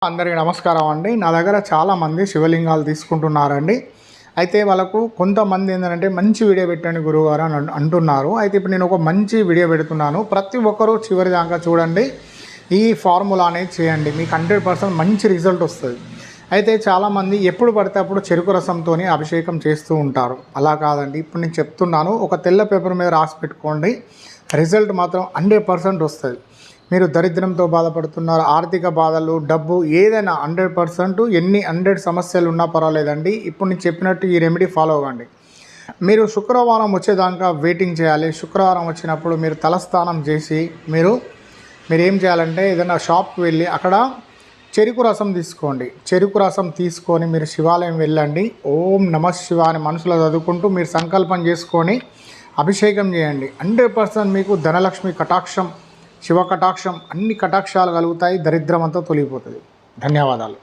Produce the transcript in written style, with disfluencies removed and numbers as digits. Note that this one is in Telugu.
అందరికీ నమస్కారం అండి. నా దగ్గర చాలామంది శివలింగాలు తీసుకుంటున్నారండి. అయితే వాళ్ళకు కొంతమంది ఏంటంటే మంచి వీడియో పెట్టండి గురువుగారు అని అంటున్నారు. అయితే ఇప్పుడు నేను ఒక మంచి వీడియో పెడుతున్నాను. ప్రతి ఒక్కరూ చివరి దాకా చూడండి. ఈ ఫార్ములా అనేది చేయండి, మీకు 100% మంచి రిజల్ట్ వస్తుంది. అయితే చాలామంది ఎప్పుడు పడితే అప్పుడు చెరుకు రసంతో అభిషేకం చేస్తూ ఉంటారు. అలా కాదండి, ఇప్పుడు నేను చెప్తున్నాను. ఒక తెల్ల పేపర్ మీద రాసి పెట్టుకోండి, రిజల్ట్ మాత్రం 100% వస్తుంది. మీరు దరిద్రంతో బాధపడుతున్నారు, ఆర్థిక బాధలు, డబ్బు ఏదైనా 100% ఎన్ని 100 సమస్యలు ఉన్నా పర్వాలేదండి. ఇప్పుడు నేను చెప్పినట్టు ఈ రెమెడీ ఫాలో అవ్వండి. మీరు శుక్రవారం వచ్చేదాకా వెయిటింగ్ చేయాలి. శుక్రవారం వచ్చినప్పుడు మీరు తలస్నానం చేసి మీరు ఏం చేయాలంటే ఏదైనా షాప్కి వెళ్ళి అక్కడ చెరుకు రసం తీసుకోండి. చెరుకు రసం తీసుకొని మీరు శివాలయం వెళ్ళండి. ఓం నమః శివాయ అని మనసులో చదువుకుంటూ మీరు సంకల్పం చేసుకొని అభిషేకం చేయండి. 100% మీకు ధనలక్ష్మి కటాక్షం, శివ కటాక్షం, అన్ని కటాక్షాలు కలుగుతాయి. దరిద్రం అంతా తొలగిపోతుంది. ధన్యవాదాలు.